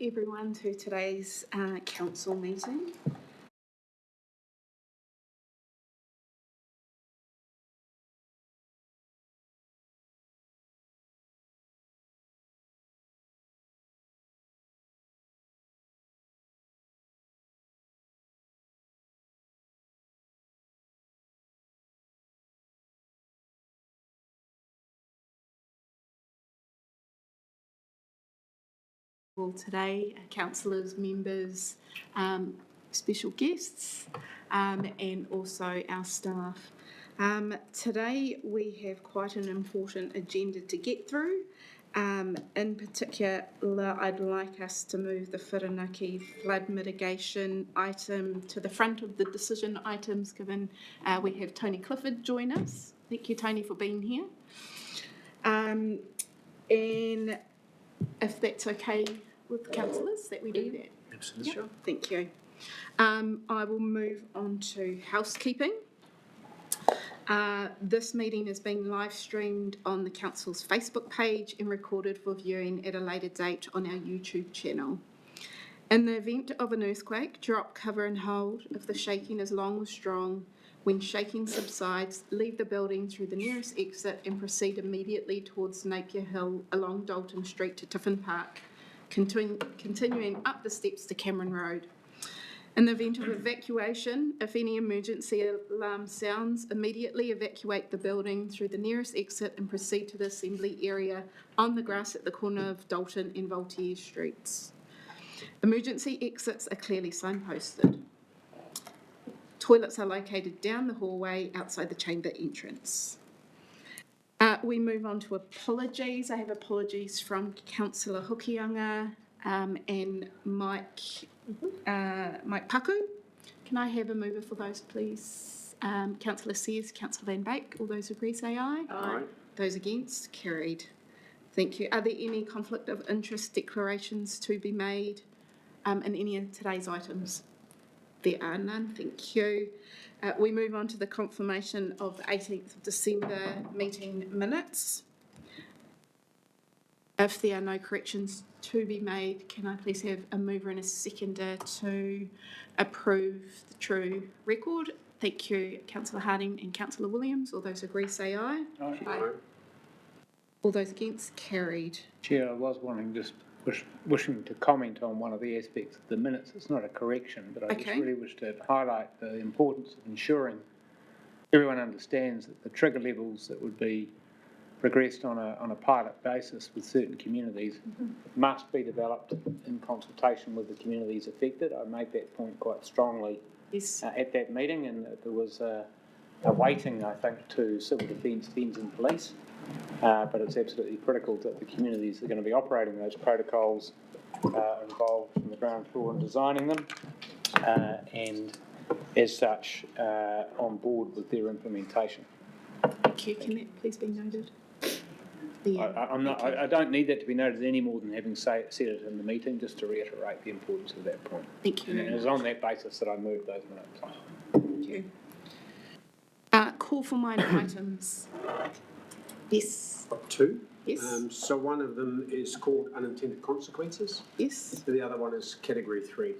everyone to today's council meeting. Today, councillors, members, special guests, and also our staff. Today we have quite an important agenda to get through. In particular, I'd like us to move the Whirinaki flood mitigation item to the front of the decision items, given we have Tony Clifford join us. Thank you, Tony, for being here. And if that's okay with councillors, that we do that. Absolutely. Yep. Sure. Thank you. I will move on to housekeeping. This meeting is being live streamed on the council's Facebook page and recorded for viewing at a later date on our YouTube channel. In the event of an earthquake, drop, cover and hold if the shaking is long or strong. When shaking subsides, leave the building through the nearest exit and proceed immediately towards Napier Hill along Dalton Street to Tiffin Park, continuing up the steps to Cameron Road. In the event of evacuation, if any emergency alarm sounds, immediately evacuate the building through the nearest exit and proceed to the assembly area on the grass at the corner of Dalton and Voltaire Streets. Emergency exits are clearly signposted. Toilets are located down the hallway outside the chamber entrance. We move on to apologies. I have apologies from Councillor Hawke and Mike Paku. Can I have a mover for those, please? Councillor Sears, Councillor Van Beek. All those agree say aye. Aye. Those against, carried. Thank you. Are there any conflict of interest declarations to be made in any of today's items? There are none, thank you. We move on to the confirmation of the 18th of December meeting minutes. If there are no corrections to be made, can I please have a mover and a seconder to approve the true record? Thank you, Councillor Harding and Councillor Williams. All those agree say aye. Aye. Aye. All those against, carried. Chair, I was wishing to comment on one of the aspects of the minutes. It's not a correction, but I just really wish to highlight the importance of ensuring everyone understands that the trigger levels that would be progressed on a pilot basis with certain communities must be developed in consultation with the communities affected. I made that point quite strongly at that meeting, and there was a weighting, I think, to civil defence, FENS and police. But it's absolutely critical that the communities that are going to be operating those protocols are involved from the ground floor in designing them and as such on board with their implementation. Thank you. Can that please be noted? I don't need that to be noted any more than having said it in the meeting, just to reiterate the importance of that point. Thank you. And it was on that basis that I moved those minutes. Thank you. Call for minor items. Yes. Got two. Yes. So one of them is called unintended consequences. Yes. The other one is category 3.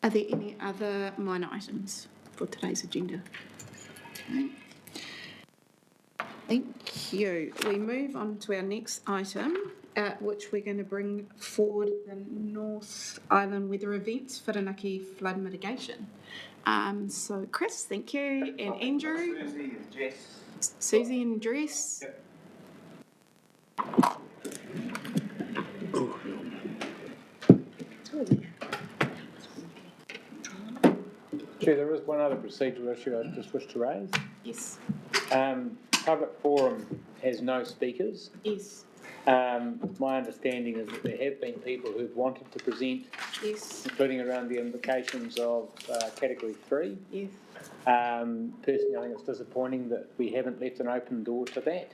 Are there any other minor items for today's agenda? Okay. Thank you. We move on to our next item, which we're going to bring forward the North Island weather events, Whirinaki flood mitigation. So Chris, thank you, and Andrew. Susie and Jess. Susie and Jess. Yep. Chair, there is one other procedural issue I just wish to raise. Yes. Public forum has no speakers. Yes. My understanding is that there have been people who've wanted to present, Yes. including around the implications of category 3. Yes. Personally, I think it's disappointing that we haven't left an open door to that.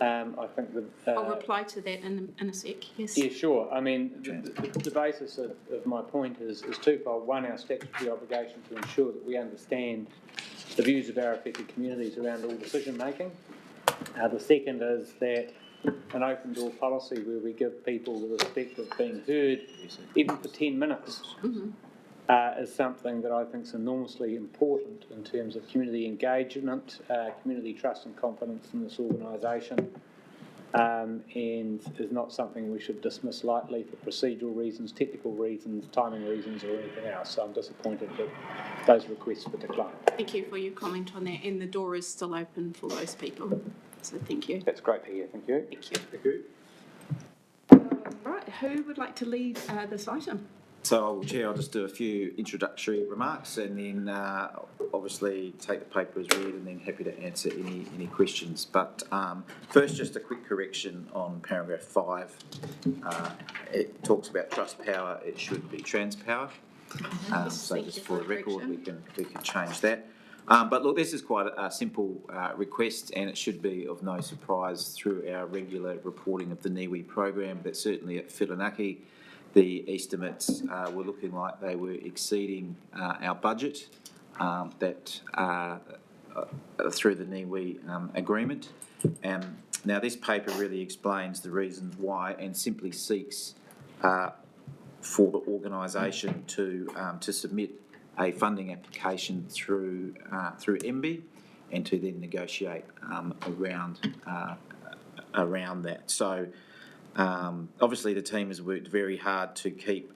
I think I'll reply to that in a sec. Yes. Yeah, sure. I mean, the basis of my point is twofold. One, our statutory obligation to ensure that we understand the views of our affected communities around all decision making. The second is that an open door policy where we give people the respect of being heard, even for 10 minutes, is something that I think is enormously important in terms of community engagement, community trust and confidence in this organisation, and is not something we should dismiss lightly for procedural reasons, technical reasons, timing reasons, or anything else. So I'm disappointed that those requests were declined. Thank you for your comment on that, and the door is still open for those people. So thank you. That's great to hear. Thank you. Thank you. Thank you. Right, who would like to lead this item? So, Chair, I'll just do a few introductory remarks and then obviously take the paper as read and then happy to answer any questions. But first, just a quick correction on paragraph 5. It talks about trust power, it should be transpower. So just for the record, we can change that. But look, this is quite a simple request, and it should be of no surprise through our regular reporting of the NIWI program, but certainly at Whirinaki, the estimates were looking like they were exceeding our budget through the NIWI agreement. Now, this paper really explains the reasons why and simply seeks for the organisation to submit a funding application through MB and to then negotiate around that. So obviously the team has worked very hard to keep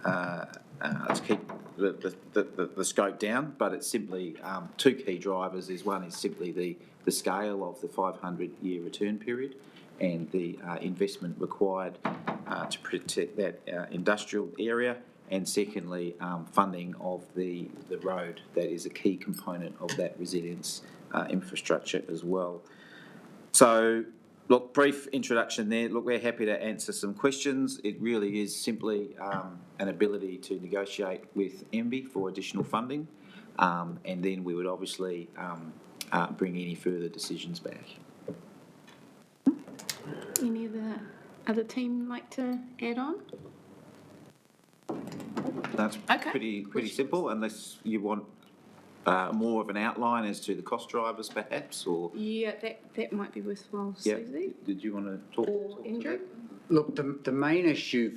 the scope down, but it's simply two key drivers. One is simply the scale of the 500-year return period and the investment required to protect that industrial area, and secondly, funding of the road. That is a key component of that resilience infrastructure as well. So, look, brief introduction there. Look, we're happy to answer some questions. It really is simply an ability to negotiate with MB for additional funding, and then we would obviously bring any further decisions back. Any of the other team like to add on? That's Okay. pretty simple, unless you want more of an outline as to the cost drivers, perhaps, or Yeah, that might be worthwhile, yeah. Susie. Did you want to talk? Or Andrew? Look, the main issue,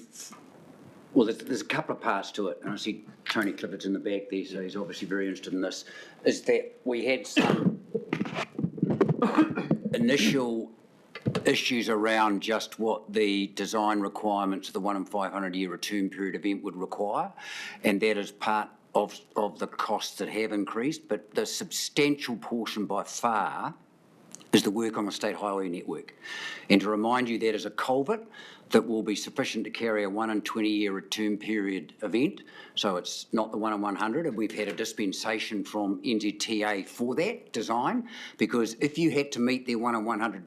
well, there's a couple of parts to it, and I see Tony Clifford's in the back there, so he's obviously very interested in this, is that we had some initial issues around just what the design requirements of the 1 in 500 year return period event would require, and that is part of the costs that have increased, but the substantial portion by far is the work on the state highway network. And to remind you, that is a culvert that will be sufficient to carry a 1 in 20 year return period event. So it's not the 1 in 100, and we've had a dispensation from NZTA for that design, because if you had to meet their 1 in 100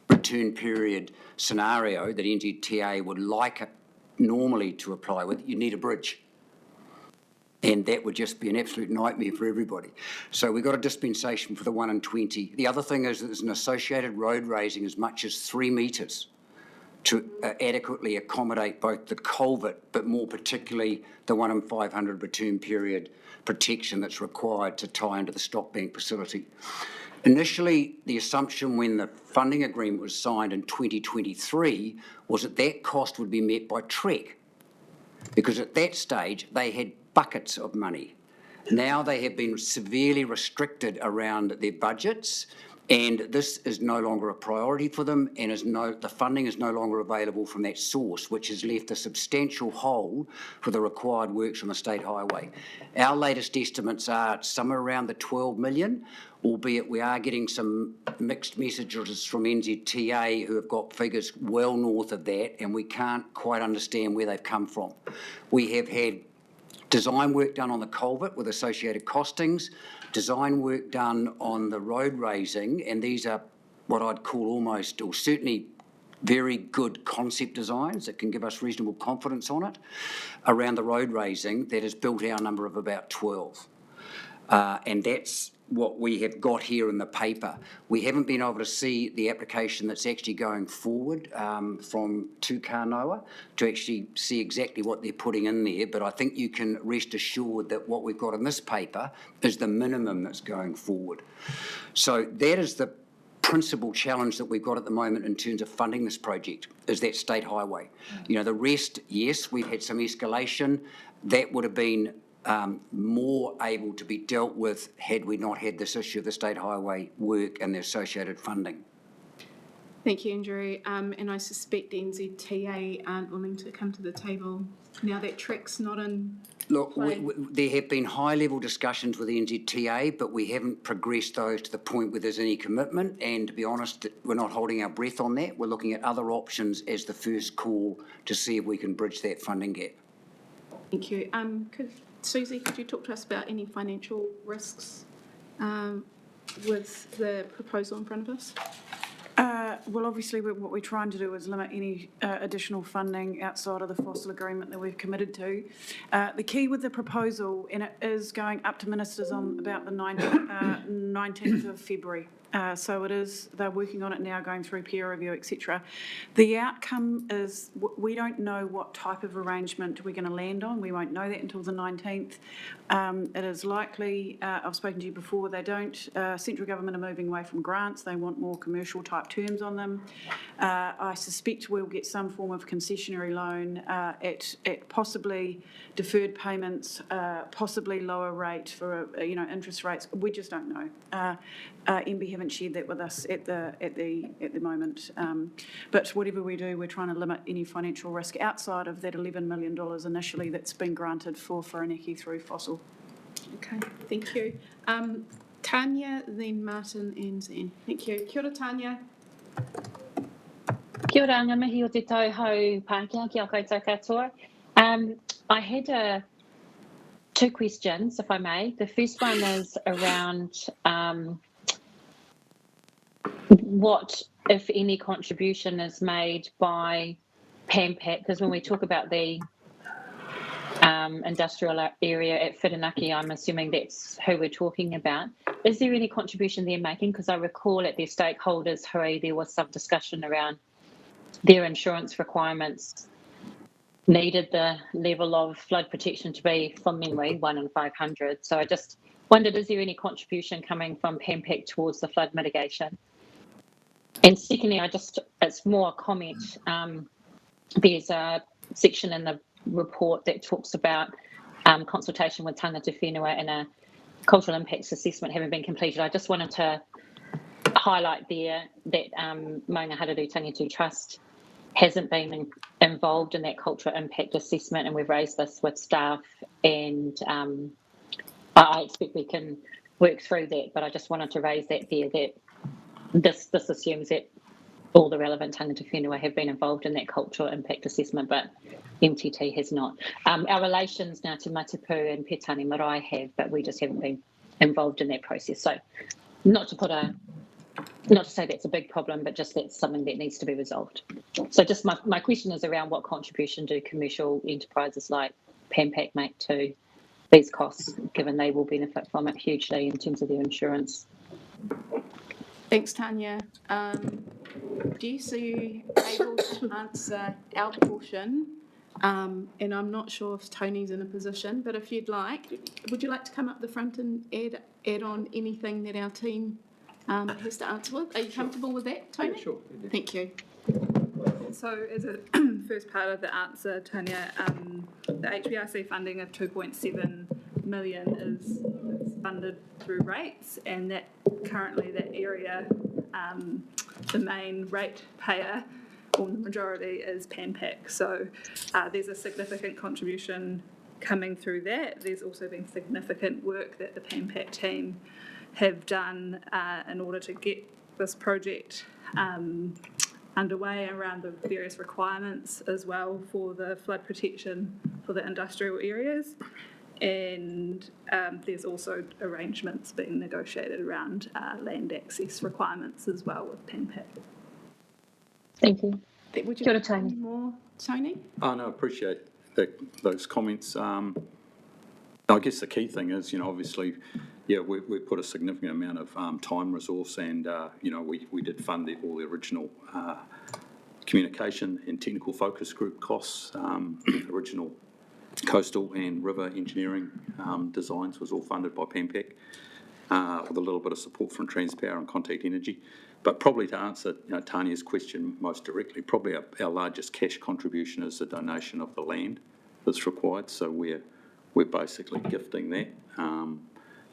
return period scenario that NZTA would like normally to apply with, you need a bridge. And that would just be an absolute nightmare for everybody. So we got a dispensation for the 1 in 20. The other thing is that there's an associated road raising as much as 3 metres to adequately accommodate both the culvert, but more particularly the 1 in 500 return period protection that's required to tie into the Stockbank facility. Initially, the assumption when the funding agreement was signed in 2023 was that cost would be met by TREC, because at that stage they had buckets of money. Now they have been severely restricted around their budgets, and this is no longer a priority for them, and the funding is no longer available from that source, which has left a substantial hole for the required works on the state highway. Our latest estimates are somewhere around the 12 million, albeit we are getting some mixed messages from NZTA who have got figures well north of that, and we can't quite understand where they've come from. We have had design work done on the culvert with associated costings, design work done on the road raising, and these are what I'd call almost, or certainly very good concept designs that can give us reasonable confidence on it, around the road raising that has built our number of about 12. And that's what we have got here in the paper. We haven't been able to see the application that's actually going forward from Tukanoa to actually see exactly what they're putting in there, but I think you can rest assured that what we've got in this paper is the minimum that's going forward. So that is the principal challenge that we've got at the moment in terms of funding this project is that state highway. You know, the rest, yes, we've had some escalation. That would have been more able to be dealt with had we not had this issue of the state highway work and the associated funding. Thank you, Andrew. And I suspect NZTA aren't willing to come to the table now that TREC's not in Look, play. there have been high-level discussions with the NZTA, but we haven't progressed those to the point where there's any commitment. And to be honest, we're not holding our breath on that. We're looking at other options as the first call to see if we can bridge that funding gap. Thank you. Susie, could you talk to us about any financial risks with the proposal in front of us? Well, obviously, what we're trying to do is limit any additional funding outside of the fossil agreement that we've committed to. The key with the proposal, and it is going up to ministers on about the 19th of February. So it is, they're working on it now, going through peer review, etc. The outcome is we don't know what type of arrangement we're going to land on. We won't know that until the 19th. It is likely, I've spoken to you before, they don't, central government are moving away from grants. They want more commercial type terms on them. I suspect we'll get some form of concessionary loan at possibly deferred payments, possibly lower rate for, interest rates. We just don't know. MB haven't shared that with us at the moment. But whatever we do, we're trying to limit any financial risk outside of that $11 million initially that's been granted for Whanake through fossil. Okay, thank you. Tanya, then Martin and Zen. Thank you. Kia ora, Tanya. Kia ora, ngā mihi o te tau hau Pākehā, kia koutou katoa. I had two questions, if I may. The first one is around what, if any, contribution is made by PAMPAC, because when we talk about the industrial area at Whirinaki, I'm assuming that's who we're talking about. Is there any contribution they're making? Because I recall at their stakeholders' hui, there was some discussion around their insurance requirements needed the level of flood protection to be, from memory, 1 in 500. So I just wondered, is there any contribution coming from PAMPAC towards the flood mitigation? And secondly, it's more a comment. There's a section in the report that talks about consultation with tangata whenua and a cultural impacts assessment having been completed. I just wanted to highlight there that Maunga Hararu Tangitu Trust hasn't been involved in that cultural impact assessment, and we've raised this with staff, and I expect we can work through that, but I just wanted to raise that there, that this assumes that all the relevant tangata whenua have been involved in that cultural impact assessment, but MTT has not. Our relations now to Matipu and Petani Marae have, but we just haven't been involved in that process. So not to say that's a big problem, but just that's something that needs to be resolved. So just my question is around what contribution do commercial enterprises like PAMPAC make to these costs, given they will benefit from it hugely in terms of their insurance. Thanks, Tanya. Do you see able to answer our portion? And I'm not sure if Tony's in a position, but if you'd like, would you like to come up the front and add on anything that our team has to answer with? Are you comfortable with that, Tony? Yeah, sure. Thank you. So as a first part of the answer, Tanya, the HBRC funding of 2.7 million is funded through rates, and that currently that area, the main rate payer, or the majority, is PAMPAC. So there's a significant contribution coming through that. There's also been significant work that the PAMPAC team have done in order to get this project underway around the various requirements as well for the flood protection for the industrial areas. And there's also arrangements being negotiated around land access requirements as well with PAMPAC. Thank you. Would you Kia ora, like Tony. any more, Tony? Oh, no, I appreciate those comments. I guess the key thing is, obviously, we put a significant amount of time, resource, and, we did fund all the original communication and technical focus group costs. Original coastal and river engineering designs was all funded by PAMPAC with a little bit of support from Transpower and Contact Energy. But probably to answer Tanya's question most directly, probably our largest cash contribution is the donation of the land that's required. So we're basically gifting that, and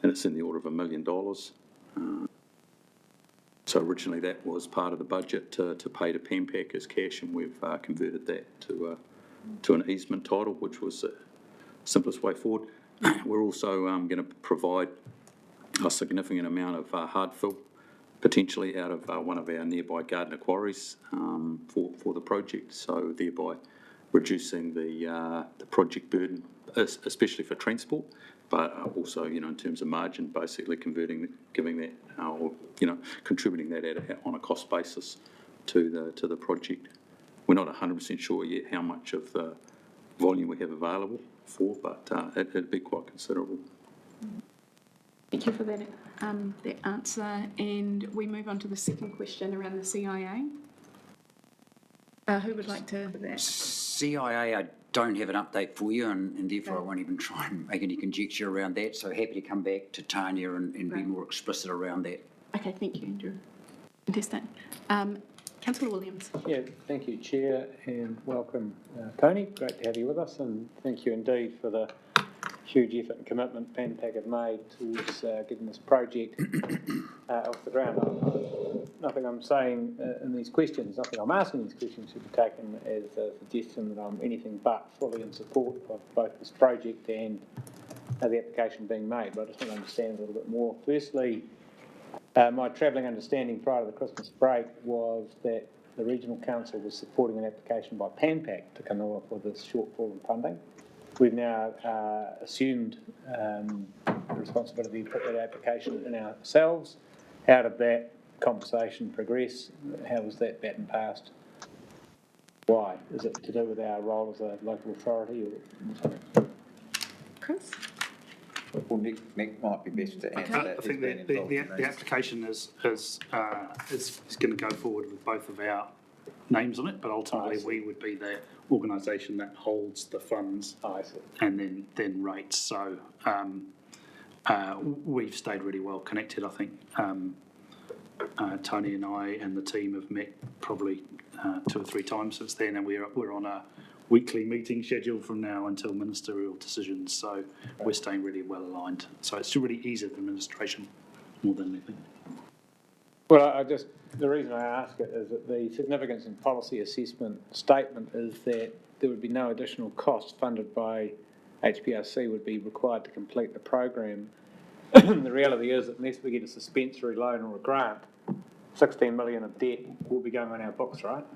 it's in the order of $1 million. So originally that was part of the budget to pay to PANPAC as cash, and we've converted that to an easement title, which was the simplest way forward. We're also going to provide a significant amount of hard fill, potentially out of one of our nearby Gardner quarries for the project, so thereby reducing the project burden, especially for transport, but also, in terms of margin, basically giving that, contributing that on a cost basis to the project. We're not 100% sure yet how much of the volume we have available for, but it'd be quite considerable. Thank you for that answer. And we move on to the second question around the CIA. Who would like to do that? CIA, I don't have an update for you, and therefore I won't even try and make any conjecture around that. So happy to come back to Tanya and be more explicit around that. Okay, thank you, Andrew. Fantastic. Councillor Williams. Yeah, thank you, Chair, and welcome, Tony. Great to have you with us, and thank you indeed for the huge effort and commitment PANPAC have made towards getting this project off the ground. Nothing I'm saying in these questions, nothing I'm asking these questions should be taken as a suggestion that I'm anything but fully in support of both this project and the application being made, but I just want to understand a little bit more. Firstly, my travelling understanding prior to the Christmas break was that the Regional Council was supporting an application by PANPAC to come up with this shortfall in funding. We've now assumed the responsibility to put that application in ourselves. How did that conversation progress? How was that baton passed? Why? Is it to do with our role as a local authority or something? Chris? Well, Nick might be best to answer that. I think the application is going to go forward with both of our names on it, but ultimately we would be the organisation that holds the funds and then rates. So we've stayed really well connected. I think Tony and I and the team have met probably 2 or 3 times since then, and we're on a weekly meeting schedule from now until ministerial decisions. So we're staying really well aligned. So it's really ease of administration more than anything. Well, the reason I ask it is that the significance and policy assessment statement is that there would be no additional cost funded by HPRC would be required to complete the program. The reality is that unless we get a suspensory loan or a grant, 16 million of debt will be going on our books, right?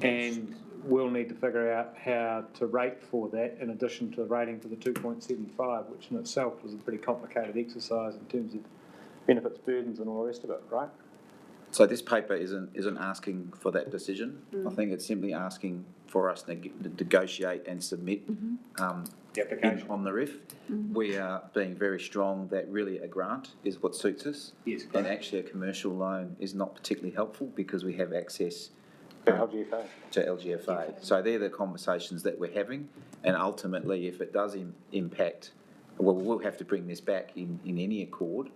And we'll need to figure out how to rate for that in addition to the rating for the 2.75, which in itself was a pretty complicated exercise in terms of benefits, burdens and all the rest of it, right? So this paper isn't asking for that decision. I think it's simply asking for us to negotiate and submit The application on the RIF. We are being very strong that really a grant is what suits us. Yes, and actually a commercial loan is not particularly helpful because we have access to LGFA. To LGFA. So they're the conversations that we're having, and ultimately if it does impact, well, we'll have to bring this back in any accord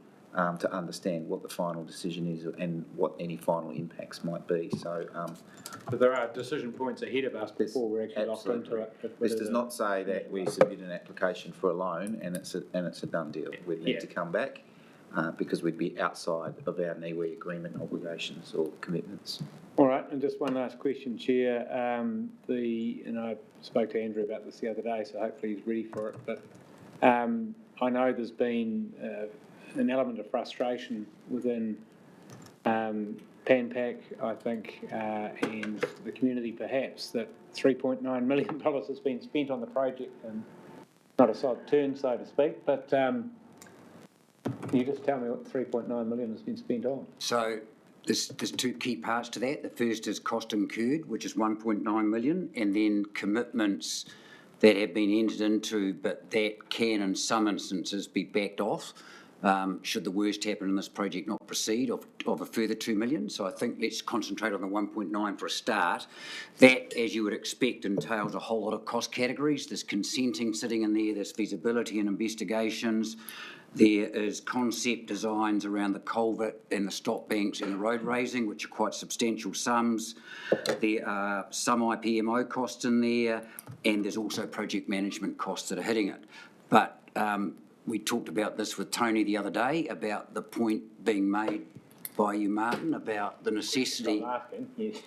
to understand what the final decision is and what any final impacts might be. So, but there are decision points ahead of us before we're actually locked into it. This does not say that we submit an application for a loan and it's a done deal. We'd need to come back because we'd be outside of our NIWE agreement obligations or commitments. All right, and just one last question, Chair. And I spoke to Andrew about this the other day, so hopefully he's ready for it. But I know there's been an element of frustration within PANPAC, I think, and the community perhaps, that $3.9 million has been spent on the project, and not a sod turn, so to speak. But can you just tell me what $3.9 million has been spent on? So there's 2 key parts to that. The first is cost incurred, which is 1.9 million, and then commitments that have been entered into, but that can, in some instances, be backed off. Should the worst happen and this project not proceed, of a further 2 million. So I think let's concentrate on the 1.9 for a start. That, as you would expect, entails a whole lot of cost categories. There's consenting sitting in there, there's feasibility and investigations, There is concept designs around the culvert and the stop banks and the road raising, which are quite substantial sums. There are some IPMO costs in there, and there's also project management costs that are hitting it. But we talked about this with Tony the other day, about the point being made by you, Martin, about the necessity.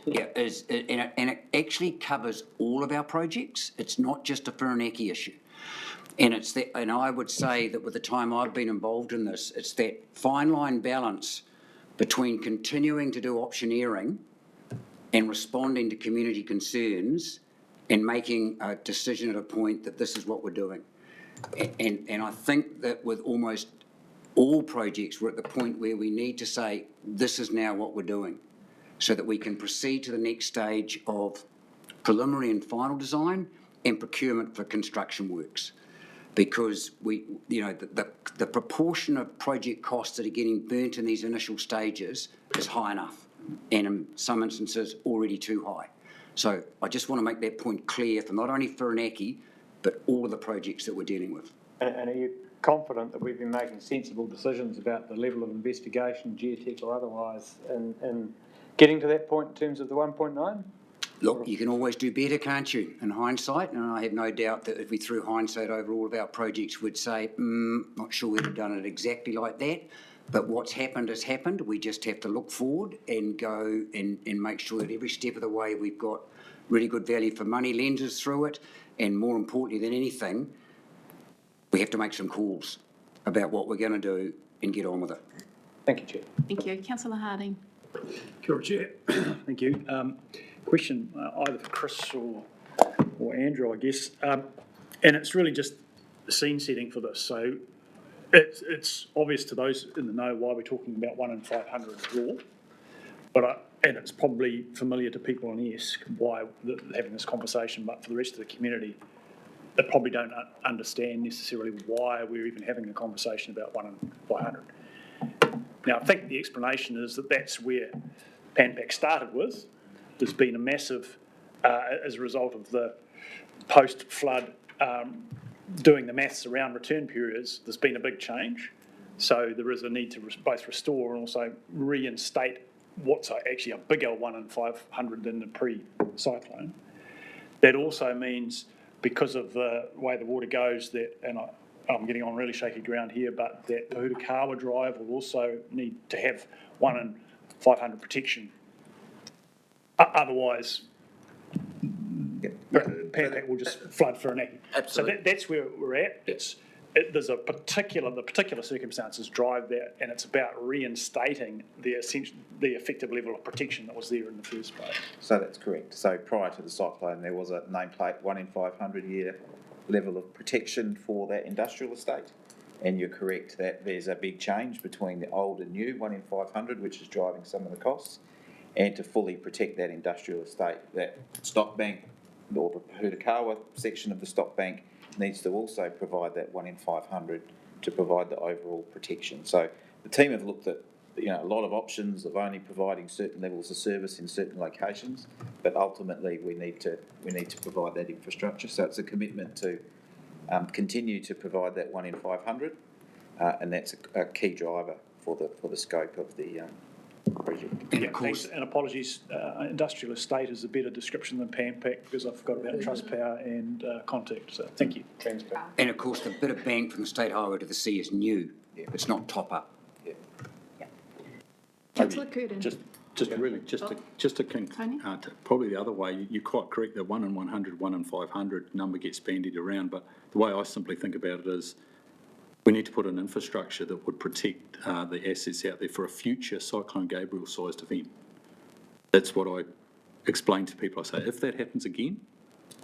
Yeah, and it actually covers all of our projects. It's not just a Whirinaki issue. And it's that, and I would say that with the time I've been involved in this, it's that fine line balance between continuing to do optioneering and responding to community concerns and making a decision at a point that this is what we're doing. And I think that with almost all projects, we're at the point where we need to say, this is now what we're doing, so that we can proceed to the next stage of preliminary and final design and procurement for construction works. Because the proportion of project costs that are getting burnt in these initial stages is high enough, and in some instances already too high. So I just want to make that point clear for not only Whirinaki, but all of the projects that we're dealing with. And are you confident that we've been making sensible decisions about the level of investigation, geotech or otherwise, and getting to that point in terms of the 1.9? Look, you can always do better, can't you, in hindsight? And I have no doubt that if we threw hindsight over all of our projects, we'd say, not sure we'd have done it exactly like that. But what's happened has happened. We just have to look forward and go and make sure that every step of the way we've got really good value for money lenses through it. And more importantly than anything, we have to make some calls about what we're going to do and get on with it. Thank you, Chair. Thank you. Councillor Harding. Kia ora, Chair. Thank you. Question either for Chris or Andrew, I guess. And it's really just the scene setting for this. So it's obvious to those in the know why we're talking about 1 in 500 law, and it's probably familiar to people on ESC why having this conversation, but for the rest of the community, they probably don't understand necessarily why we're even having a conversation about 1 in 500. Now, I think the explanation is that that's where PanPac started with. There's been a massive, as a result of the post-flood doing the maths around return periods, there's been a big change. So there is a need to both restore and also reinstate what's actually a bigger 1 in 500 than the pre-cyclone. That also means, because of the way the water goes, that, and I'm getting on really shaky ground here, but that the Hurakawa Drive will also need to have 1 in 500 protection. Otherwise, PanPac will just flood Whirinaki. Absolutely. So that's where we're at. The particular circumstances drive that, and it's about reinstating the effective level of protection that was there in the first place. So that's correct. So prior to the cyclone, there was a nameplate 1 in 500 year level of protection for that industrial estate. And you're correct that there's a big change between the old and new 1 in 500, which is driving some of the costs. And to fully protect that industrial estate, that stock bank, or the Hurakawa section of the stock bank, needs to also provide that 1 in 500 to provide the overall protection. So the team have looked at a lot of options of only providing certain levels of service in certain locations, but ultimately we need to provide that infrastructure. So it's a commitment to continue to provide that 1 in 500, and that's a key driver for the scope of the project. And of course, and apologies, industrial estate is a better description than PanPac because I forgot about Trustpower and Contact. So thank you. And of course, the bit of bank from the State Highway to the sea is new. Yeah. It's not top up. Yeah. Councillor Curtin. Probably the other way, you're quite correct, the 1 in 100, 1 in 500 number gets bandied around, but the way I simply think about it is we need to put an infrastructure that would protect the assets out there for a future Cyclone Gabriel-sized event. That's what I explain to people. I say, if that happens again,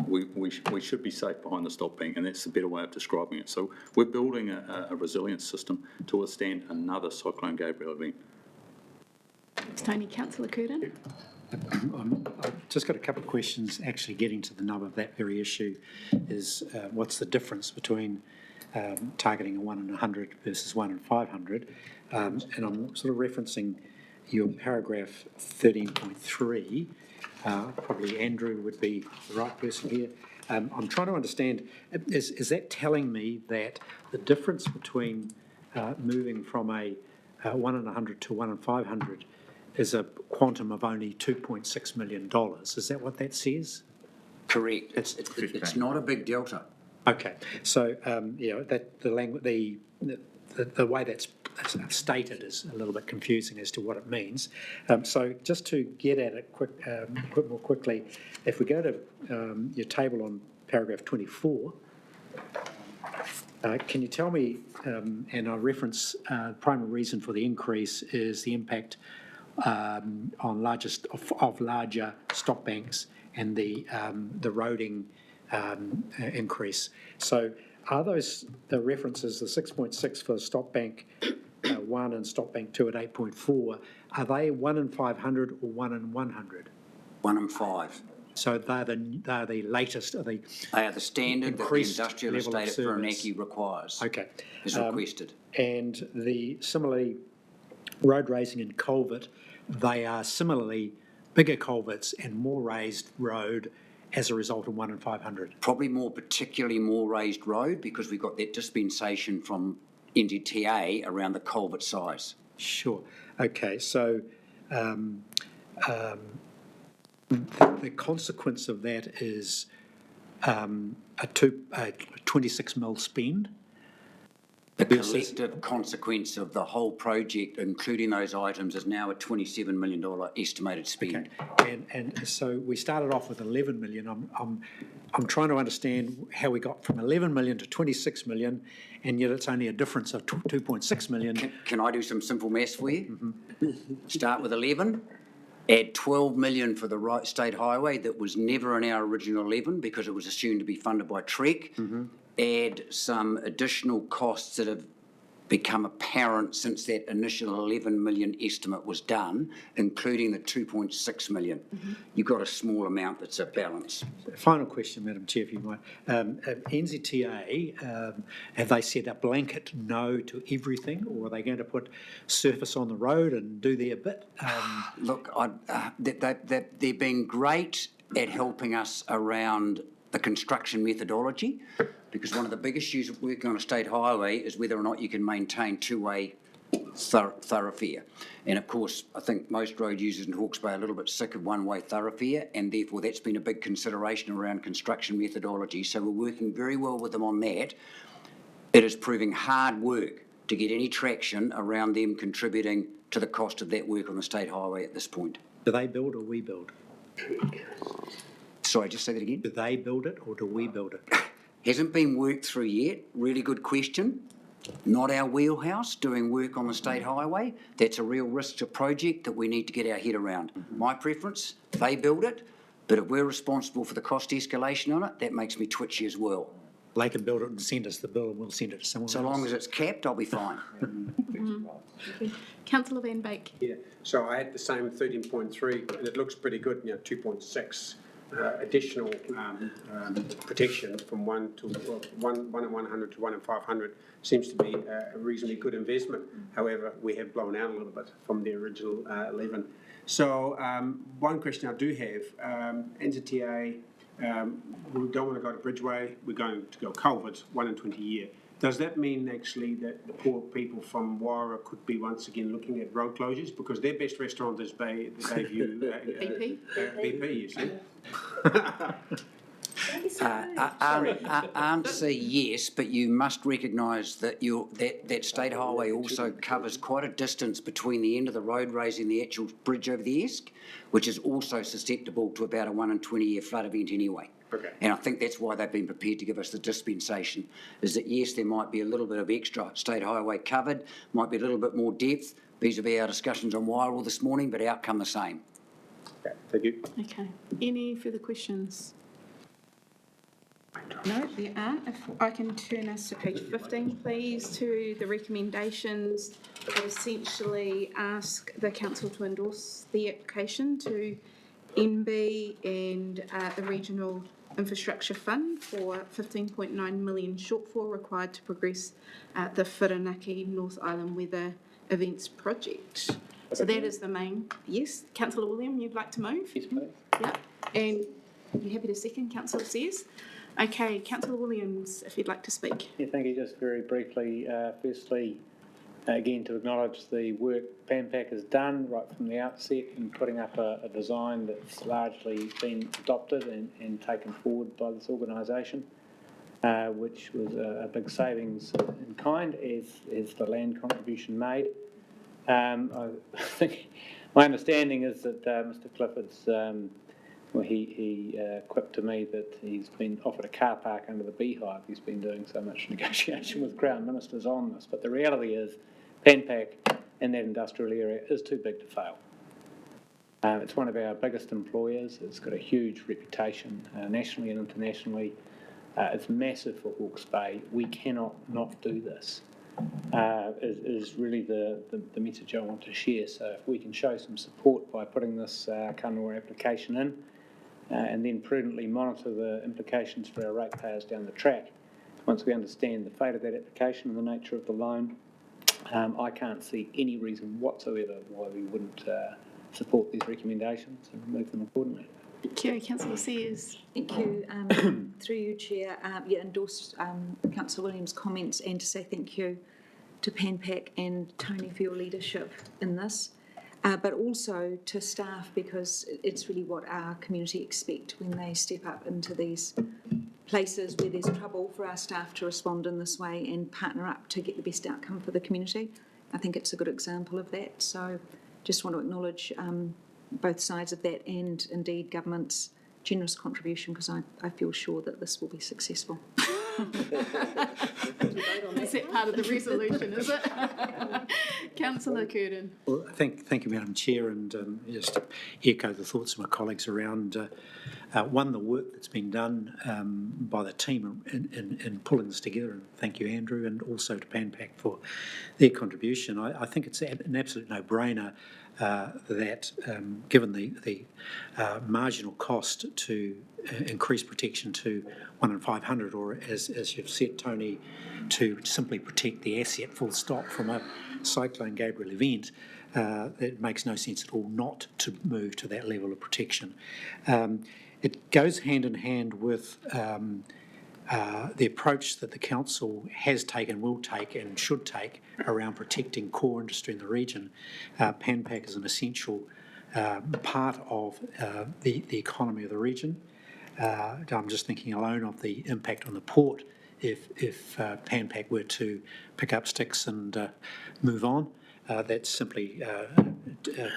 we should be safe behind the stop bank, and that's the better way of describing it. So we're building a resilience system to withstand another Cyclone Gabriel event. Tony. Councillor Curtin. I've just got a couple of questions actually getting to the nub of that very issue is what's the difference between targeting a 1 in 100 versus 1 in 500, and I'm sort of referencing your paragraph 13.3. Probably Andrew would be the right person here. I'm trying to understand, is that telling me that the difference between moving from a 1 in 100 to 1 in 500 is a quantum of only $2.6 million. Is that what that says? Correct. It's not a big delta. Okay, so that the way that's stated is a little bit confusing as to what it means. So just to get at it more quickly, if we go to your table on paragraph 24, can you tell me, and I'll reference primary reason for the increase is the impact on larger stock banks and the roading increase. So are those the references, the 6.6 for stock bank 1 and stock bank 2 at 8.4, are they 1 in 500 or 1 in 100? 1 in 5. So they're the latest, They are the standard that the industrial estate at Whirinaki requires. Okay. Is requested. And similarly, road raising and culvert, they are similarly bigger culverts and more raised road as a result of 1 in 500. Probably particularly more raised road, because we've got that dispensation from NZTA around the culvert size. Sure. Okay, so the consequence of that is a 26 mil spend. The collective consequence of the whole project, including those items, is now a $27 million estimated spend. Okay. And so we started off with 11 million. I'm trying to understand how we got from 11 million to 26 million, and yet it's only a difference of 2.6 million. Can I do some simple maths for you? Mm-hmm. Start with 11. Add 12 million for the state highway that was never in our original 11 because it was assumed to be funded by TREC. Mm-hmm. Add some additional costs that have become apparent since that initial 11 million estimate was done, including the 2.6 million. Mm-hmm. You've got a small amount that's a balance. Final question, Madam Chair, if you might. NZTA, have they said a blanket no to everything, or are they going to put surface on the road and do their bit? Look, they've been great at helping us around the construction methodology, because one of the big issues of working on a state highway is whether or not you can maintain two-way thoroughfare. And of course, I think most road users in Hawke's Bay are a little bit sick of one-way thoroughfare, and therefore that's been a big consideration around construction methodology. So we're working very well with them on that. It is proving hard work to get any traction around them contributing to the cost of that work on the state highway at this point. Do they build or we build? Sorry, just say that again. Do they build it or do we build it? Hasn't been worked through yet. Really good question. Not our wheelhouse, doing work on the state highway. That's a real risk to project that we need to get our head around. Mm-hmm. My preference, they build it, but if we're responsible for the cost escalation on it, that makes me twitchy as well. They can build it and send us the bill and we'll send it to someone else. So long as it's capped, I'll be fine. Mm-hmm. Councillor Van Beek. Yeah, so I had the same 13.3 and it looks pretty good, 2.6. Additional protection from 1 in 100 to 1 in 500 seems to be a reasonably good investment. However, we have blown out a little bit from the original 11. So one question I do have, NZTA, we don't want to go to Bridgeway, we're going to go culverts, 1 in 20 year. Does that mean actually that the poor people from Wara could be once again looking at road closures? Because their best restaurant is the Bayview BP? BP, you see. Answer yes, but you must recognise that that state highway also covers quite a distance between the end of the road raising the actual bridge over the Esk, which is also susceptible to about a 1 in 20 year flood event anyway. Okay. And I think that's why they've been prepared to give us the dispensation, is that yes, there might be a little bit of extra state highway covered, might be a little bit more depth, vis-a-vis our discussions on Wairoa this morning, but outcome the same. Okay, thank you. Okay. Any further questions? No, there aren't. If I can turn us to page 15, please, to the recommendations that essentially ask the council to endorse the application to MB and the Regional Infrastructure Fund for 15.9 million shortfall required to progress the Whirinaki North Island Weather Events project. So that is the main. Yes, Councillor William, you'd like to move? Yes, please. Yeah, and you happy to second, Councillor Sears? Okay, Councillor Williams, if you'd like to speak. Yeah, thank you. Just very briefly, firstly, again, to acknowledge the work PANPAC has done right from the outset in putting up a design that's largely been adopted and taken forward by this organisation, which was a big savings in kind as the land contribution made. I think my understanding is that Mr. Clifford's, he quipped to me that he's been offered a car park under the beehive. He's been doing so much negotiation with Crown Ministers on this. But the reality is PANPAC in that industrial area is too big to fail. It's one of our biggest employers. It's got a huge reputation nationally and internationally. It's massive for Hawke's Bay. We cannot not do this. Is really the message I want to share. So if we can show some support by putting this Kanoa application in and then prudently monitor the implications for our ratepayers down the track, once we understand the fate of that application and the nature of the loan, I can't see any reason whatsoever why we wouldn't support these recommendations and move them accordingly. Kia, Councillor Sears. Thank you. Through you, Chair, endorse Councillor Williams' comments and to say thank you to PANPAC and Tony for your leadership in this, but also to staff, because it's really what our community expect when they step up into these places where there's trouble, for our staff to respond in this way and partner up to get the best outcome for the community. I think it's a good example of that. So just want to acknowledge both sides of that and indeed government's generous contribution, because I feel sure that this will be successful. Is that part of the resolution, is it? Councillor Curtin. Well, thank you, Madam Chair, and just to echo the thoughts of my colleagues around, the work that's been done by the team in pulling this together, and thank you, Andrew, and also to PANPAC for their contribution. I think it's an absolute no-brainer that given the marginal cost to increase protection to 1 in 500, or as you've said, Tony, to simply protect the asset full stop from a Cyclone Gabriel event, it makes no sense at all not to move to that level of protection. It goes hand in hand with the approach that the council has taken, will take and should take around protecting core industry in the region. PANPAC is an essential part of the economy of the region. I'm just thinking alone of the impact on the port if PANPAC were to pick up sticks and move on. That's simply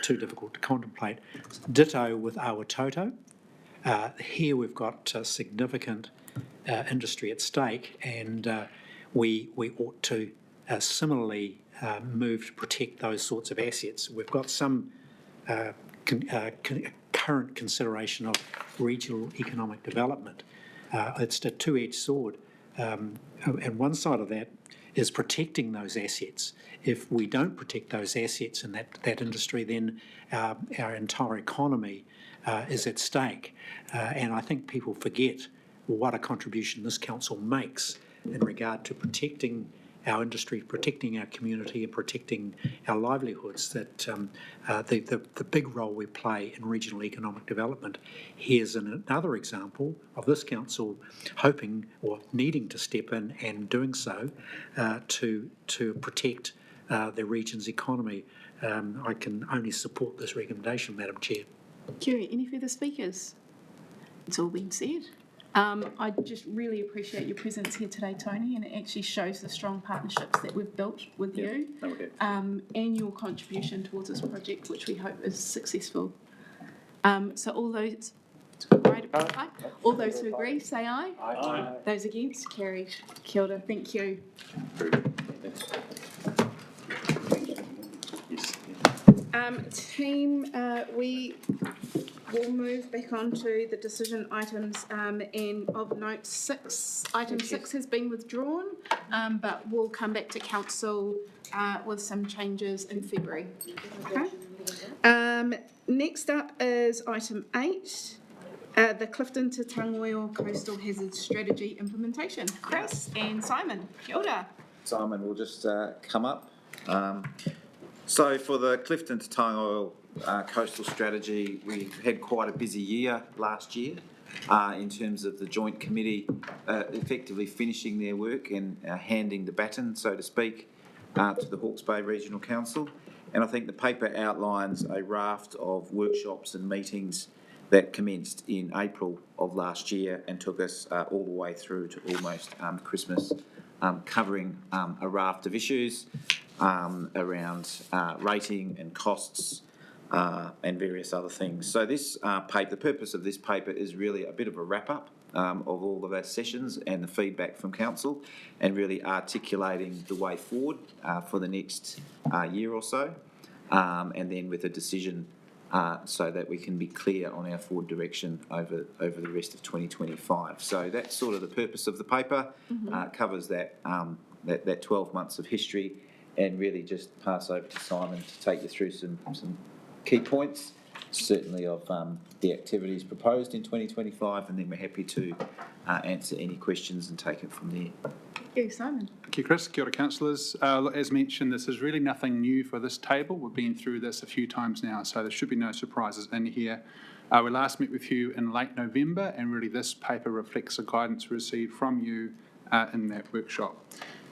too difficult to contemplate. Ditto with Awatoto. Here we've got significant industry at stake, and we ought to similarly move to protect those sorts of assets. We've got some current consideration of regional economic development. It's a two-edged sword, and one side of that is protecting those assets. If we don't protect those assets in that industry, then our entire economy is at stake. And I think people forget what a contribution this council makes in regard to protecting our industry, protecting our community, and protecting our livelihoods, that the big role we play in regional economic development. Here's another example of this council hoping or needing to step in and doing so to protect the region's economy. I can only support this recommendation, Madam Chair. Kerry, any further speakers? It's all been said. I just really appreciate your presence here today, Tony, and it actually shows the strong partnerships that we've built with you and your contribution towards this project, which we hope is successful. So all those who agree, say aye. Aye. Those against, carried. Kia ora, thank you. Team, we will move back on to the decision items, and of note 6, item 6 has been withdrawn, but we'll come back to council with some changes in February. Okay. Next up is item 8, the Clifton to Tangoil Coastal Hazard Strategy Implementation. Chris and Simon, kia ora. Simon will just come up. So for the Clifton to Tangoil coastal strategy, we had quite a busy year last year in terms of the joint committee effectively finishing their work and handing the baton, so to speak, to the Hawke's Bay Regional Council. And I think the paper outlines a raft of workshops and meetings that commenced in April of last year and took us all the way through to almost Christmas, covering a raft of issues around rating and costs and various other things. So this paper, the purpose of this paper is really a bit of a wrap-up of all of our sessions and the feedback from council, and really articulating the way forward for the next year or so, and then with a decision so that we can be clear on our forward direction over the rest of 2025. So that's sort of the purpose of the paper. Covers that 12 months of history, and really just pass over to Simon to take you through some key points, certainly of the activities proposed in 2025, and then we're happy to answer any questions and take it from there. Thank you, Simon. Thank you, Chris. Kia ora, councillors. As mentioned, this is really nothing new for this table. We've been through this a few times now, so there should be no surprises in here. We last met with you in late November, and really this paper reflects the guidance we received from you in that workshop.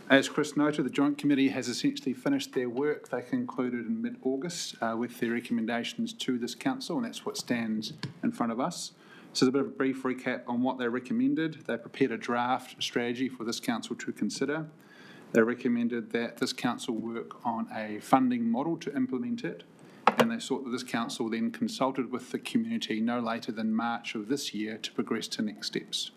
As Chris noted, the Joint Committee has essentially finished their work. They concluded in mid-August with their recommendations to this council, and that's what stands in front of us. So there's a bit of a brief recap on what they recommended. They prepared a draft strategy for this council to consider. They recommended that this council work on a funding model to implement it, and they sought that this council then consulted with the community no later than March of this year to progress to next steps.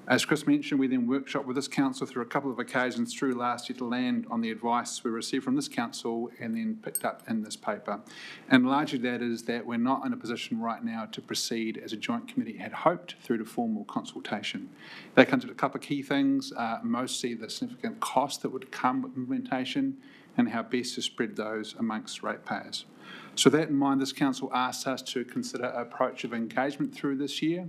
As Chris mentioned, we then workshopped with this council through a couple of occasions through last year to land on the advice we received from this council and then picked up in this paper. And largely that is that we're not in a position right now to proceed as a joint committee had hoped through to formal consultation. They considered a couple of key things, mostly the significant cost that would come with implementation and how best to spread those amongst ratepayers. So with that in mind, this council asked us to consider an approach of engagement through this year.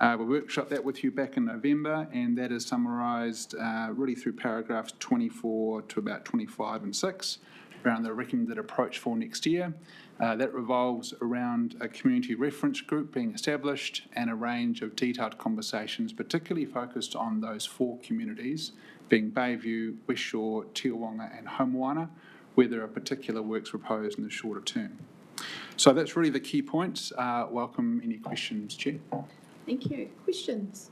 We workshopped that with you back in November, and that is summarised really through paragraphs 24 to about 25 and 6 around the recommended approach for next year. That revolves around a community reference group being established and a range of detailed conversations, particularly focused on those 4 communities, being Bayview, West Shore, Tiawonga and Homoana, where there are particular works proposed in the shorter term. So that's really the key points. Welcome any questions, Chair. Thank you. Questions?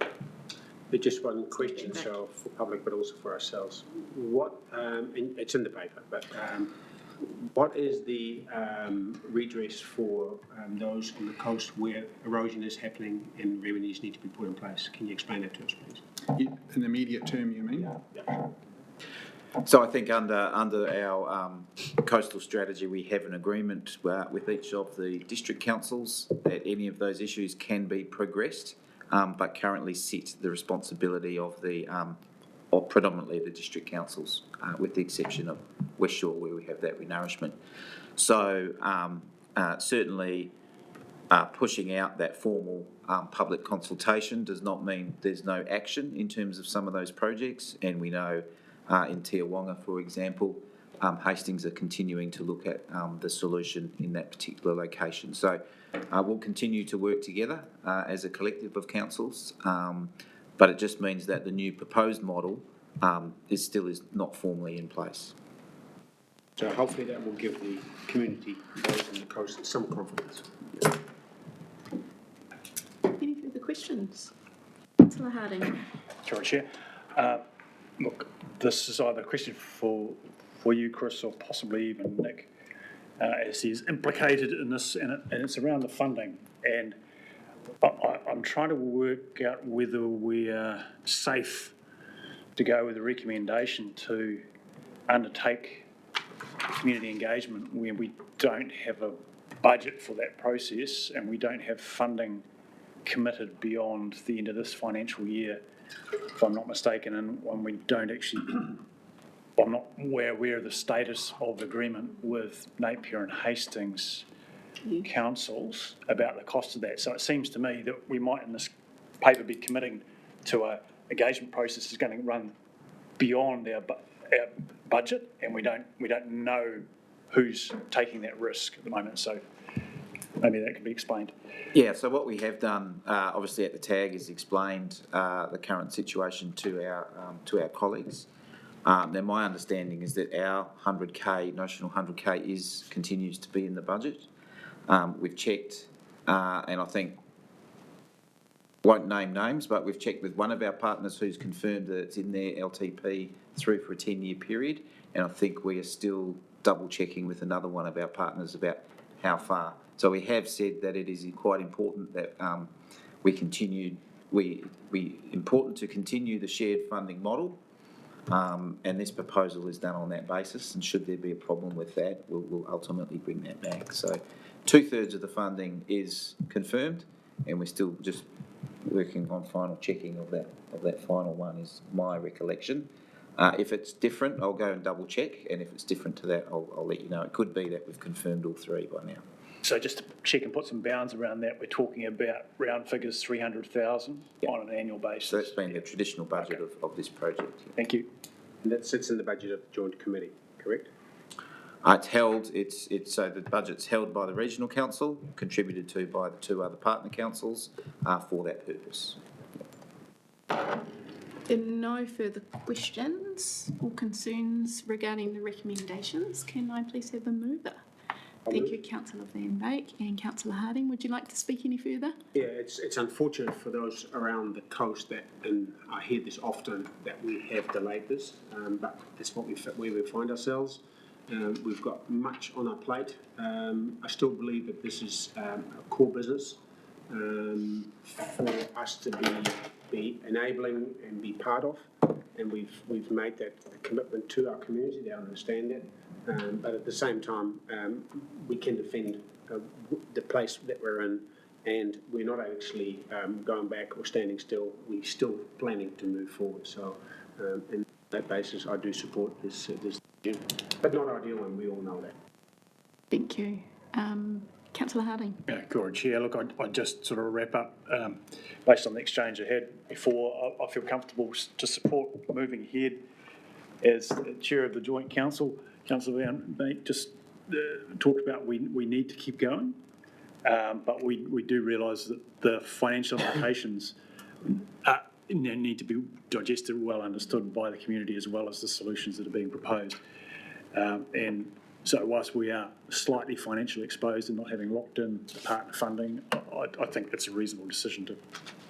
Just one question, so for public but also for ourselves. What, it's in the paper, but what is the redress for those on the coast where erosion is happening and remedies need to be put in place? Can you explain that to us, please? In the immediate term, you mean? Yeah. So I think under our coastal strategy, we have an agreement with each of the district councils that any of those issues can be progressed, but currently sit the responsibility of predominantly the district councils, with the exception of West Shore, where we have that renourishment. So certainly pushing out that formal public consultation does not mean there's no action in terms of some of those projects, and we know in Tiawonga, for example, Hastings are continuing to look at the solution in that particular location. So we'll continue to work together as a collective of councils, but it just means that the new proposed model is not formally in place. So hopefully that will give the community, those on the coast, some confidence. Any further questions? Councillor Harding. Sorry, Chair. Look, this is either a question for you, Chris, or possibly even Nick, as he's implicated in this, and it's around the funding. And I'm trying to work out whether we're safe to go with a recommendation to undertake community engagement when we don't have a budget for that process and we don't have funding committed beyond the end of this financial year, if I'm not mistaken, and when we don't actually, I'm not aware of the status of the agreement with Napier and Hastings councils about the cost of that. So it seems to me that we might in this paper be committing to a engagement process that's going to run beyond our budget, and we don't know who's taking that risk at the moment. So maybe that can be explained. Yeah, so what we have done, obviously at the tag, is explained the current situation to our colleagues. Now, my understanding is that our 100K, notional 100K continues to be in the budget. We've checked, and I think, won't name names, but we've checked with one of our partners who's confirmed that it's in their LTP through for a 10-year period, and I think we are still double checking with another one of our partners about how far. So we have said that it is quite important that important to continue the shared funding model, and this proposal is done on that basis, and should there be a problem with that, we'll ultimately bring that back. So 2/3 of the funding is confirmed, and we're still just working on final checking of that final one, is my recollection. If it's different, I'll go and double check, and if it's different to that, I'll let you know. It could be that we've confirmed all three by now. So just to check and put some bounds around that, we're talking about round figures 300,000 on an annual basis. So that's been the traditional budget of this project. Yeah. Thank you. And that sits in the budget of the joint committee, correct? It's held. So the budget's held by the regional council, contributed to by the two other partner councils for that purpose. There are no further questions or concerns regarding the recommendations. Can I please have a mover? Thank you, Councillor Van Beek and Councillor Harding. Would you like to speak any further? Yeah, it's unfortunate for those around the coast that, and I hear this often, that we have delayed this, but that's where we find ourselves. We've got much on our plate. I still believe that this is a core business for us to be enabling and be part of, and we've made that commitment to our community. They understand that. But at the same time, we can defend the place that we're in, and we're not actually going back or standing still. We're still planning to move forward. So, on that basis, I do support this but not ideal, and we all know that. Thank you. Councillor Harding. Yeah, Gora Chair, look, I just sort of wrap up, based on the exchange I had before, I feel comfortable to support moving ahead as Chair of the Joint Council. Councillor Van Beek just talked about we need to keep going, but we do realise that the financial implications need to be digested, well understood by the community, as well as the solutions that are being proposed. And so whilst we are slightly financially exposed and not having locked in the partner funding, I think it's a reasonable decision to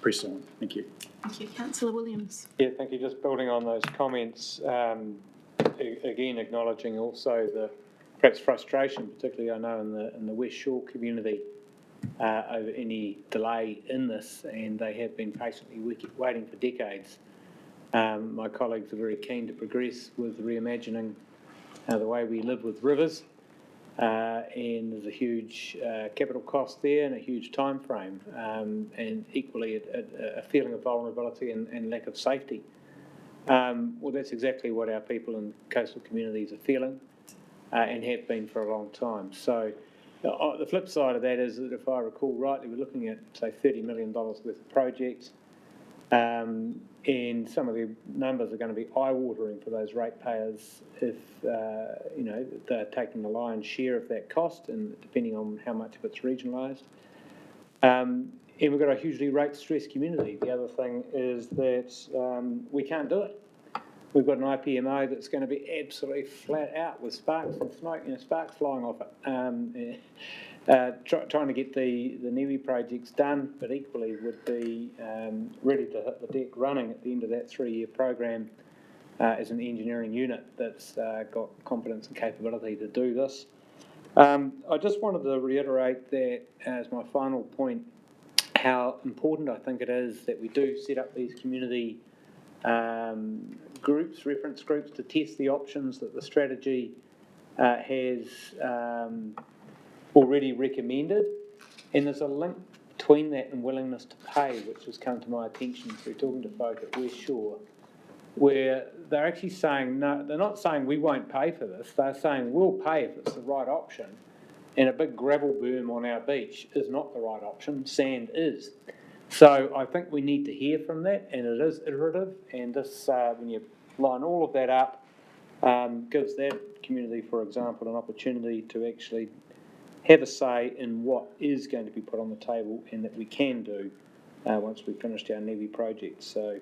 press on. Thank you. Thank you. Councillor Williams. Yeah, thank you. Just building on those comments, again acknowledging also the perhaps frustration, particularly I know in the West Shore community, over any delay in this, and they have been patiently waiting for decades. My colleagues are very keen to progress with reimagining the way we live with rivers, and there's a huge capital cost there and a huge time frame, and equally a feeling of vulnerability and lack of safety. Well, that's exactly what our people in coastal communities are feeling and have been for a long time. So the flip side of that is that, if I recall rightly, we're looking at, say, $30 million worth of projects, and some of the numbers are going to be eye-watering for those ratepayers if they're taking the lion's share of that cost, and depending on how much of it's regionalised. And we've got a hugely rate-stressed community. The other thing is that we can't do it. We've got an IPMO that's going to be absolutely flat out with sparks and smoke, sparks flying off it. Trying to get the NEWI projects done, but equally would be ready to hit the deck running at the end of that 3-year program as an engineering unit that's got competence and capability to do this. I just wanted to reiterate that as my final point, how important I think it is that we do set up these community groups, reference groups, to test the options that the strategy has already recommended. And there's a link between that and willingness to pay, which has come to my attention through talking to folk at West Shore, where they're actually saying, no, they're not saying we won't pay for this, they're saying we'll pay if it's the right option. And a big gravel berm on our beach is not the right option, sand is. So I think we need to hear from that, and it is iterative, and this, when you line all of that up, gives that community, for example, an opportunity to actually have a say in what is going to be put on the table and that we can do once we've finished our NEWI project. So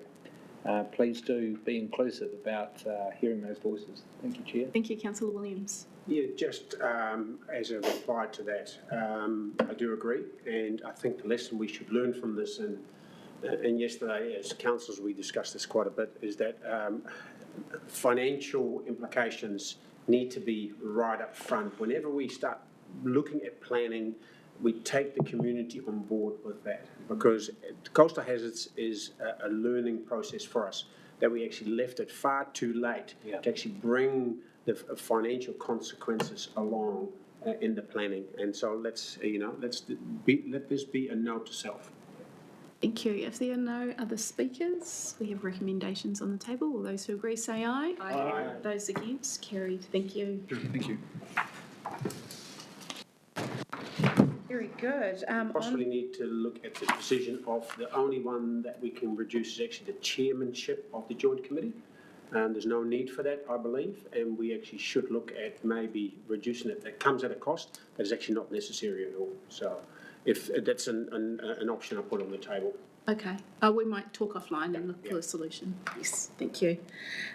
please do be inclusive about hearing those voices. Thank you, Chair. Thank you, Councillor Williams. Yeah, just as a reply to that, I do agree, and I think the lesson we should learn from this, and yesterday as councillors we discussed this quite a bit, is that financial implications need to be right up front. Whenever we start looking at planning, we take the community on board with that, because coastal hazards is a learning process for us, that we actually left it far too late to actually bring the financial consequences along in the planning. And so let's let this be a note to self. Thank you. If there are no other speakers, we have recommendations on the table. All those who agree say aye. Aye. Those against, carried. Thank you. Thank you. Very good. Possibly need to look at the decision of the only one that we can reduce is actually the chairmanship of the joint committee. There's no need for that, I believe, and we actually should look at maybe reducing it. That comes at a cost, but is actually not necessary at all. So if that's an option I put on the table. Okay. We might talk offline and look for a solution. Yes, thank you.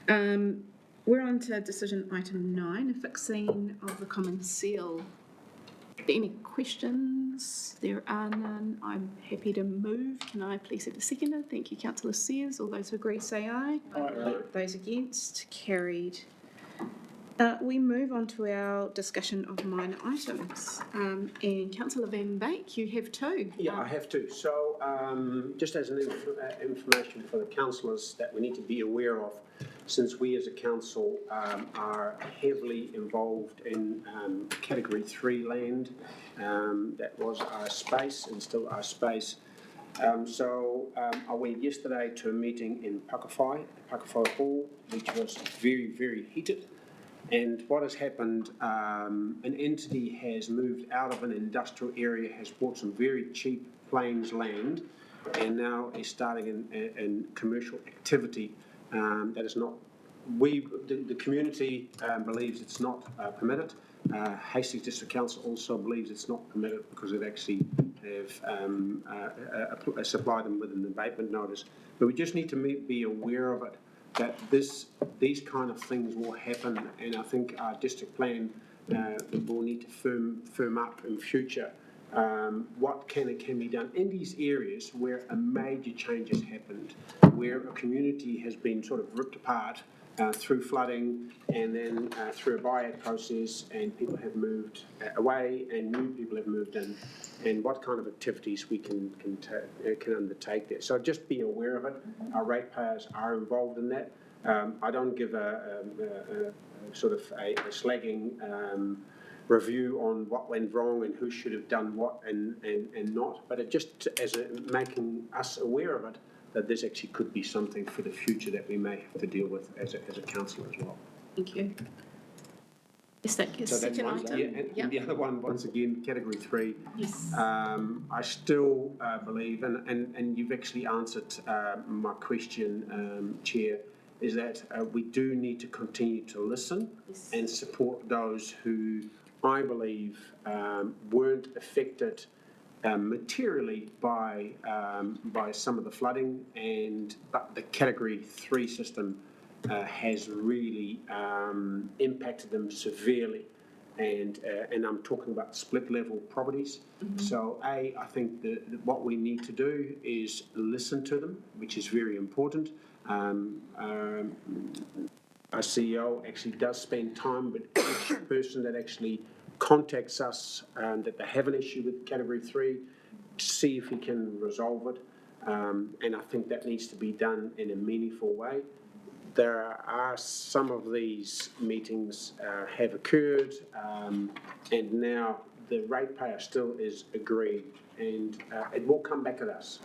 We're on to decision item 9, fixing of the common seal. Are there any questions? There are none. I'm happy to move. Can I please have a seconder? Thank you, Councillor Sears. All those who agree say aye. Aye. Those against, carried. We move on to our discussion of minor items. And Councillor Van Beek, you have two. Yeah, I have to. So just as an information for the councillors that we need to be aware of, since we as a council are heavily involved in Category 3 land, that was our space and still our space. I went yesterday to a meeting in Pakawhai Hall, which was very, very heated. And what has happened, an entity has moved out of an industrial area, has bought some very cheap plains land, and now is starting in commercial activity that is not, the community believes it's not permitted. Hastings District Council also believes it's not permitted because it actually have supplied them with an abatement notice. But we just need to be aware of it, that these kind of things will happen, and I think our district plan will need to firm up in future what can be done in these areas where a major change has happened, where a community has been sort of ripped apart through flooding and then through a buyout process, and people have moved away and new people have moved in, and what kind of activities we can undertake there. So just be aware of it. Our ratepayers are involved in that. I don't give a slagging review on what went wrong and who should have done what and not, but it just as making us aware of it, that this actually could be something for the future that we may have to deal with as a council as well. Thank you. Is that your So that's second one, item? yeah, and the other one, once again, Category 3. Yes. I still believe, and you've actually answered my question, Chair, is that we do need to continue to listen and support those who I believe weren't affected materially by some of the flooding, but the Category 3 system has really impacted them severely, and I'm talking about split level properties. Mm-hmm. So I think that what we need to do is listen to them, which is very important. Our CEO actually does spend time with each person that actually contacts us that they have an issue with Category 3, see if we can resolve it, and I think that needs to be done in a meaningful way. There are some of these meetings have occurred, and now the ratepayer still is agreed, and it will come back at us.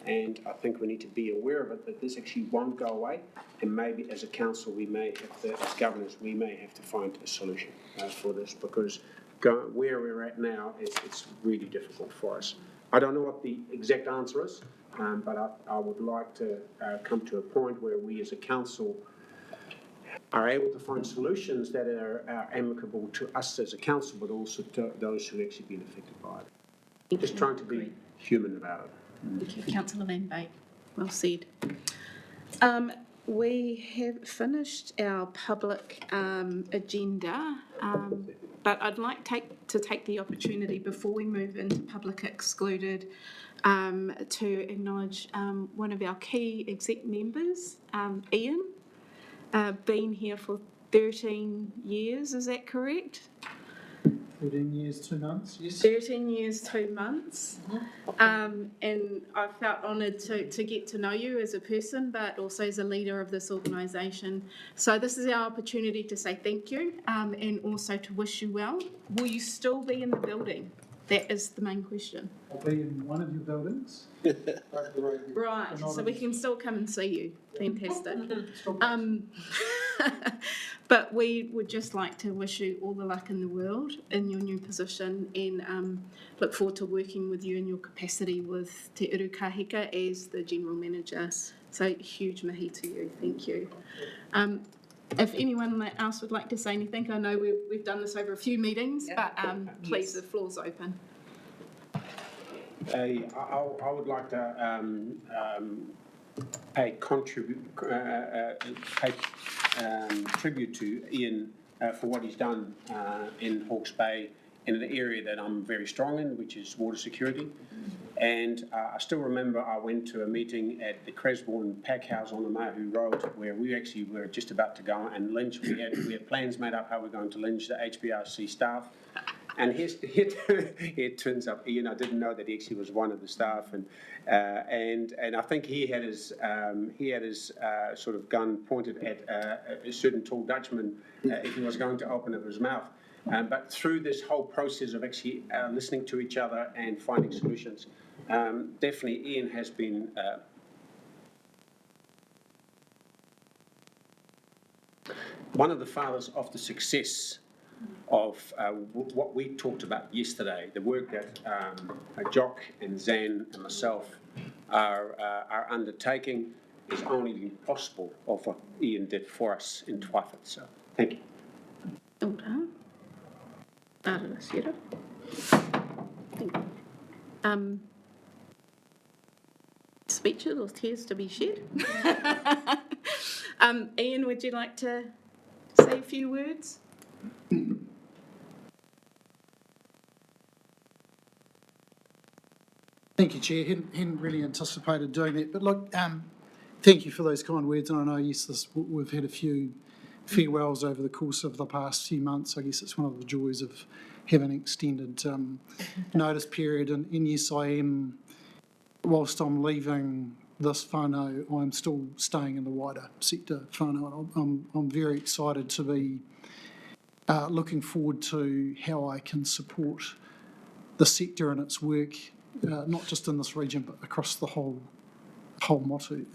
And I think we need to be aware of it, that this actually won't go away, and maybe as a council we may have to, as governors, we may have to find a solution for this, because where we're at now, it's really difficult for us. I don't know what the exact answer is, but I would like to come to a point where we as a council are able to find solutions that are amicable to us as a council, but also to those who have actually been affected by it. Just trying to be human about it. Thank you, Councillor Van Beek. Well said. We have finished our public agenda, but I'd like to take the opportunity before we move into public excluded to acknowledge one of our key exec members, Ian, been here for 13 years, is that correct? 13 years, 2 months, yes. 13 years, 2 months. And I felt honoured to get to know you as a person, but also as a leader of this organisation. So this is our opportunity to say thank you and also to wish you well. Will you still be in the building? That is the main question. I'll be in one of your buildings. Right, so we can still come and see you. Fantastic. But we would just like to wish you all the luck in the world in your new position and look forward to working with you in your capacity with Te Uru Kahika as the General Manager. So huge mihi to you. Thank you. If anyone else would like to say anything, I know we've done this over a few meetings, but please, the floor's open. I would like to pay tribute to Ian for what he's done in Hawke's Bay in an area that I'm very strong in, which is water security. And I still remember I went to a meeting at the Cresbourne Pack House on the Mahu Road where we actually were just about to go and lynch. We had plans made up how we're going to lynch the HBRC staff. And it turns up, Ian, I didn't know that he actually was one of the staff, and I think he had his sort of gun pointed at a certain tall Dutchman if he was going to open up his mouth. But through this whole process of actually listening to each other and finding solutions, definitely Ian has been one of the fathers of the success of what we talked about yesterday, the work that Jock and Zan and myself are undertaking is only been possible of what Ian did for us in Twyford. So, thank you. Well done. Speeches or tears to be shed? Ian, would you like to say a few words? Thank you, Chair. Hadn't really anticipated doing that, but look, thank you for those kind words. And I know, yes, we've had a few farewells over the course of the past few months. I guess it's one of the joys of having an extended notice period. And yes, I am, whilst I'm leaving this whānau, I'm still staying in the wider sector whānau. I'm very excited to be looking forward to how I can support the sector and its work, not just in this region, but across the whole motu.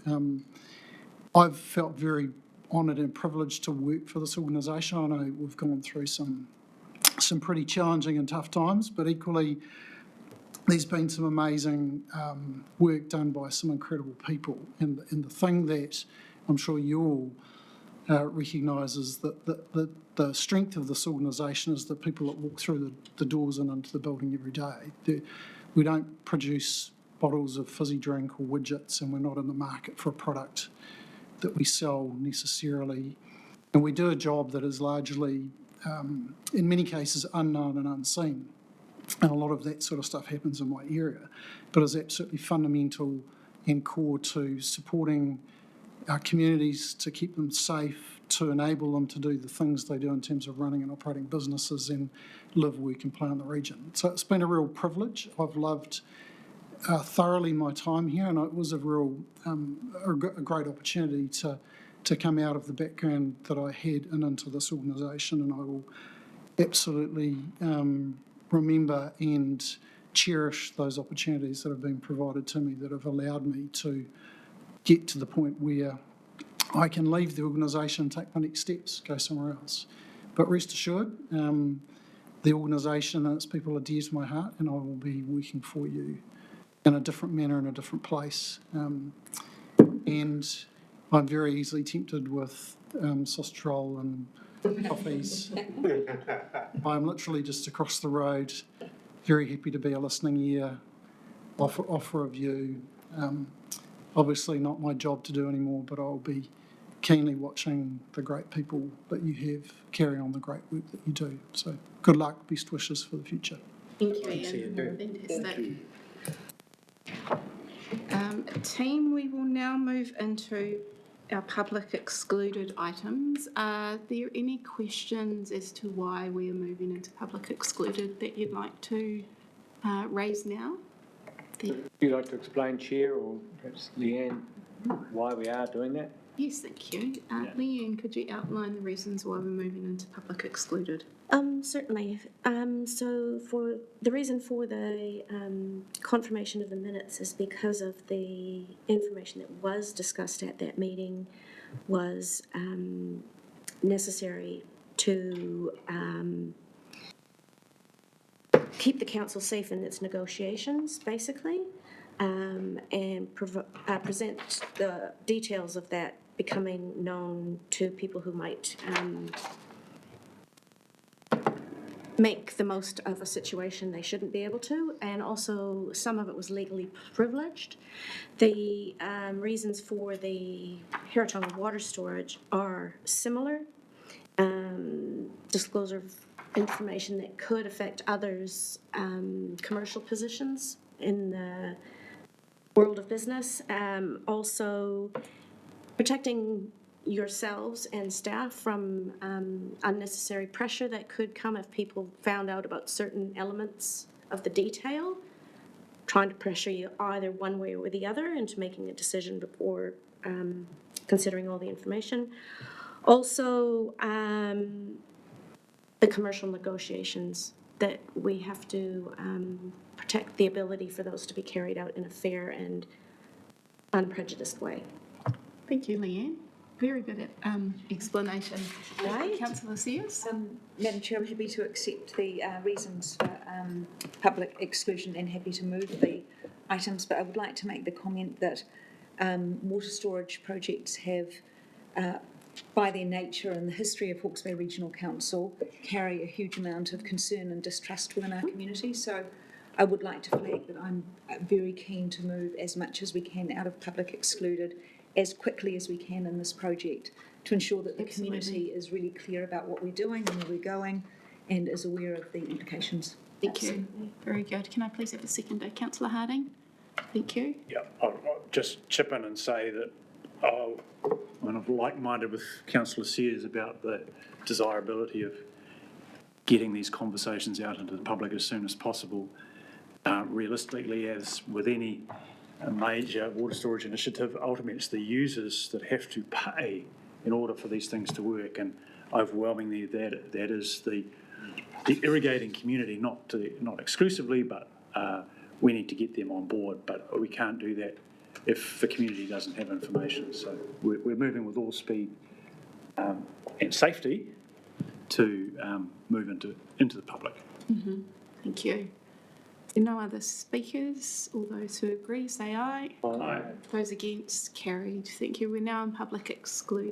I've felt very honoured and privileged to work for this organisation. I know we've gone through some pretty challenging and tough times, but equally there's been some amazing work done by some incredible people. And the thing that I'm sure you all recognise is that the strength of this organisation is the people that walk through the doors and into the building every day. We don't produce bottles of fizzy drink or widgets, and we're not in the market for a product that we sell necessarily. And we do a job that is largely, in many cases, unknown and unseen. And a lot of that sort of stuff happens in my area, but is absolutely fundamental and core to supporting our communities, to keep them safe, to enable them to do the things they do in terms of running and operating businesses and live, work and play in the region. So it's been a real privilege. I've loved thoroughly my time here, and it was a real a great opportunity to come out of the background that I had and into this organisation, and I will absolutely remember and cherish those opportunities that have been provided to me that have allowed me to get to the point where I can leave the organisation and take my next steps, go somewhere else. But rest assured, the organisation and its people are dear to my heart, and I will be working for you in a different manner, in a different place. And I'm very easily tempted with sausage roll and coffees. I'm literally just across the road, very happy to be a listening ear, offer a view. obviously not my job to do anymore, but I'll be keenly watching the great people that you have carry on the great work that you do. So good luck, best wishes for the future. Thank you, Ian. Fantastic. Team, we will now move into our public excluded items. Are there any questions as to why we are moving into public excluded that you'd like to raise now? Would you like to explain, Chair, or perhaps Leanne, why we are doing that? Yes, thank you. Leanne, could you outline the reasons why we're moving into public excluded? Certainly. So for the reason for the confirmation of the minutes is because of the information that was discussed at that meeting was necessary to keep the council safe in its negotiations, basically, and present the details of that becoming known to people who might make the most of a situation they shouldn't be able to, and also some of it was legally privileged. The reasons for the Heritonga water storage are similar. Disclosure of information that could affect others' commercial positions in the world of business. Also, protecting yourselves and staff from unnecessary pressure that could come if people found out about certain elements of the detail, trying to pressure you either one way or the other into making a decision before considering all the information. Also, the commercial negotiations that we have to protect the ability for those to be carried out in a fair and unprejudiced way. Thank you, Leanne. Very good explanation. Right. Councillor Sears? Madam Chair, I'm happy to accept the reasons for public exclusion and happy to move the items, but I would like to make the comment that water storage projects have, by their nature and the history of Hawke's Bay Regional Council, carry a huge amount of concern and distrust within our community. So I would like to flag that I'm very keen to move as much as we can out of public excluded as quickly as we can in this project to ensure that the community is really clear about what we're doing and where we're going and is aware of the implications. Thank you. Very good. Can I please have a seconder? Councillor Harding? Thank you. Yeah, I'll just chip in and say that I'm kind of like-minded with Councillor Sears about the desirability of getting these conversations out into the public as soon as possible. Realistically, as with any major water storage initiative, ultimately it's the users that have to pay in order for these things to work, and overwhelmingly that is the irrigating community, not exclusively, but we need to get them on board, but we can't do that if the community doesn't have information. So we're moving with all speed and safety to move into the public. Mm-hmm. Thank you. No other speakers? All those who agree say aye. Aye. Those against, carried. Thank you. We're now in public excluded.